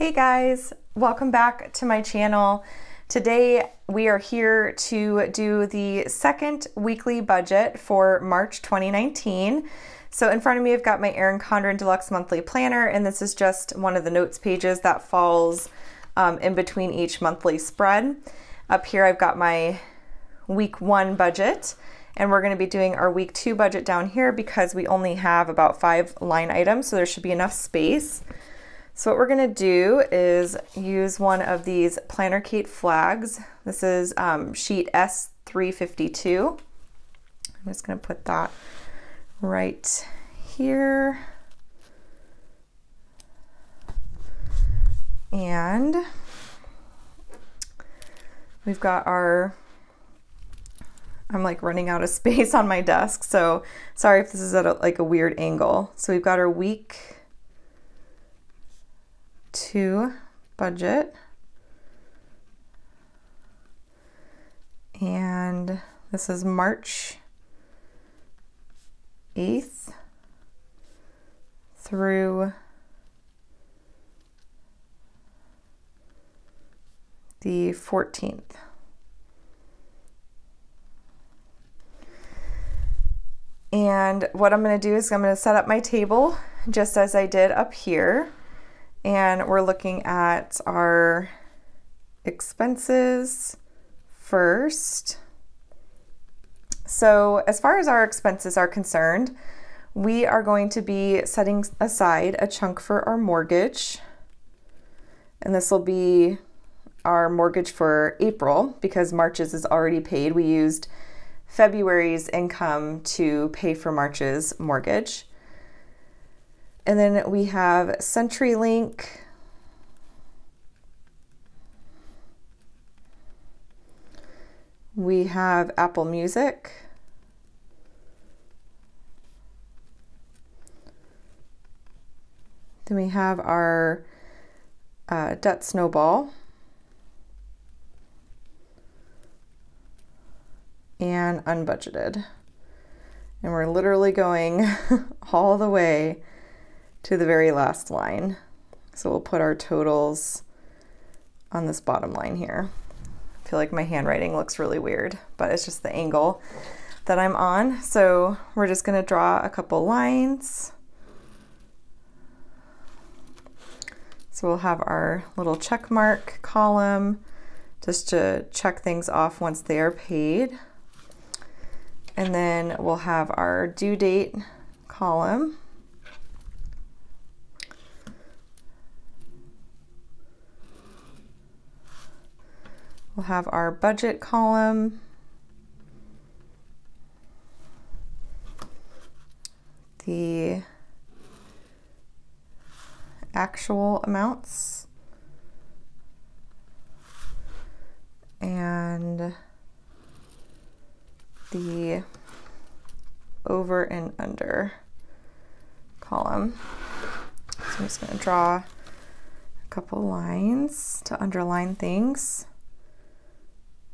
Hey guys, welcome back to my channel. Today we are here to do the second weekly budget for March 2019. So in front of me I've got my Erin Condren Deluxe monthly planner, and this is just one of the notes pages that falls in between each monthly spread. Up here I've got my week 1 budget, and we're going to be doing our week 2 budget down here because we only have about 5 line items, so there should be enough space. So what we're going to do is use one of these Planner Kate flags. This is sheet S352. I'm just going to put that right here. And we've got our, I'm like running out of space on my desk, so sorry if this is at like a weird angle. So we've got our week 2 budget, and this is March 8th through the 14th. And what I'm going to do is I'm going to set up my table just as I did up here. And we're looking at our expenses first. So as far as our expenses are concerned, we are going to be setting aside a chunk for our mortgage. And this will be our mortgage for April because March's is already paid. We used February's income to pay for March's mortgage. And then we have CenturyLink, we have Apple Music, then we have our debt snowball, and unbudgeted. And we're literally going all the way to the very last line. So we'll put our totals on this bottom line here. I feel like my handwriting looks really weird, but it's just the angle that I'm on. So we're just going to draw a couple lines. So we'll have our little check mark column just to check things off once they are paid. And then we'll have our due date column. We'll have our budget column, the actual amounts, and the over and under column. So I'm just going to draw a couple lines to underline things.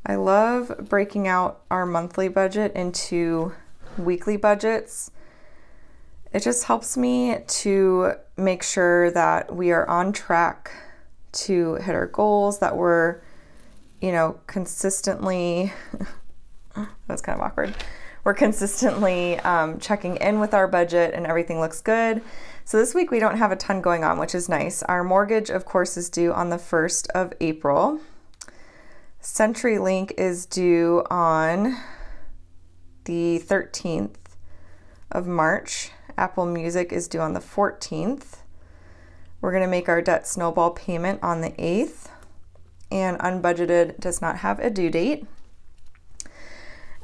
I love breaking out our monthly budget into weekly budgets. It just helps me to make sure that we are on track to hit our goals, that we're, consistently, that's kind of awkward. We're consistently checking in with our budget and everything looks good. So this week we don't have a ton going on, which is nice. Our mortgage, of course, is due on the 1st of April. CenturyLink is due on the 13th of March. Apple Music is due on the 14th. We're going to make our debt snowball payment on the 8th. And unbudgeted does not have a due date.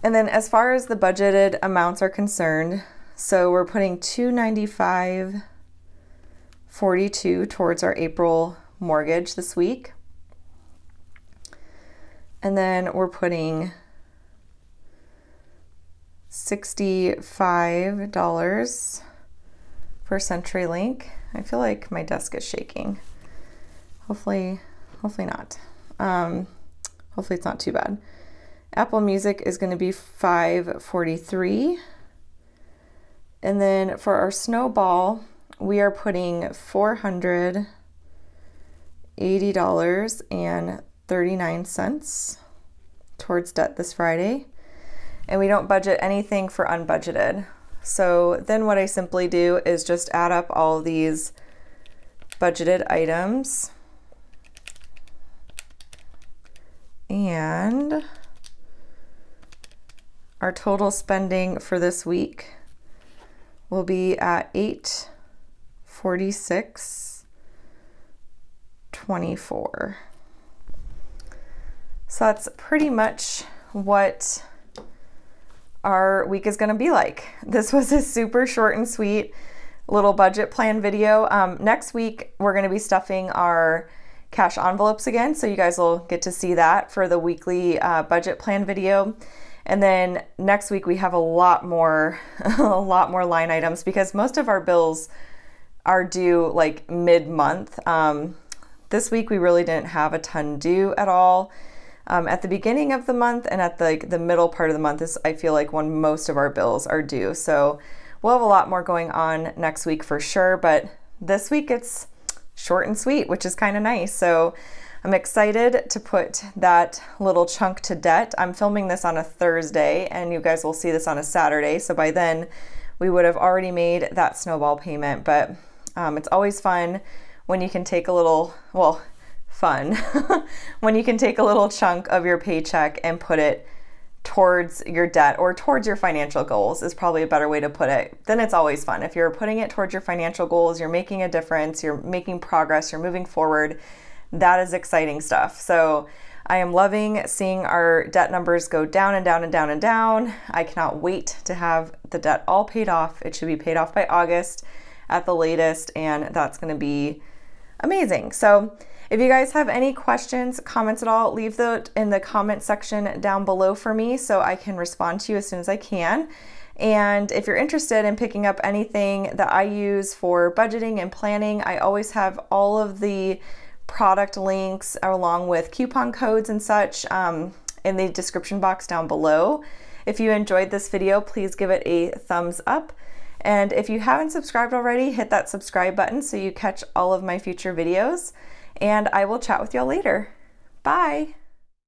And then as far as the budgeted amounts are concerned, so we're putting $295.42 towards our April mortgage this week. And then we're putting $65 for CenturyLink. I feel like my desk is shaking. Hopefully not. Hopefully it's not too bad. Apple Music is going to be $5.43. And then for our snowball, we are putting $400 $80.39 towards debt this Friday. And we don't budget anything for unbudgeted. So then what I simply do is just add up all of these budgeted items, and our total spending for this week will be at $846.24. So that's pretty much what our week is going to be like. This was a super short and sweet little budget plan video. Next week, we're going to be stuffing our cash envelopes again, so you guys will get to see that for the weekly budget plan video. And then next week we have a lot more line items because most of our bills are due like mid-month. This week we really didn't have a ton due at all. At the beginning of the month and at the middle part of the month is, I feel like, when most of our bills are due. So we'll have a lot more going on next week for sure, but this week it's short and sweet, which is kind of nice. So I'm excited to put that little chunk to debt. I'm filming this on a Thursday and you guys will see this on a Saturday. So by then we would have already made that snowball payment, but it's always fun when you can take a little, well, fun when you can take a little chunk of your paycheck and put it towards your debt or towards your financial goals is probably a better way to put it. Then it's always fun. If you're putting it towards your financial goals, you're making a difference, you're making progress, you're moving forward. That is exciting stuff. So I am loving seeing our debt numbers go down and down and down and down. I cannot wait to have the debt all paid off. It should be paid off by August at the latest, and that's going to be amazing. So if you guys have any questions, comments at all, leave them in the comment section down below for me so I can respond to you as soon as I can. And if you're interested in picking up anything that I use for budgeting and planning, I always have all of the product links along with coupon codes and such in the description box down below. If you enjoyed this video, please give it a thumbs up. And if you haven't subscribed already, hit that subscribe button so you catch all of my future videos. And I will chat with y'all later. Bye.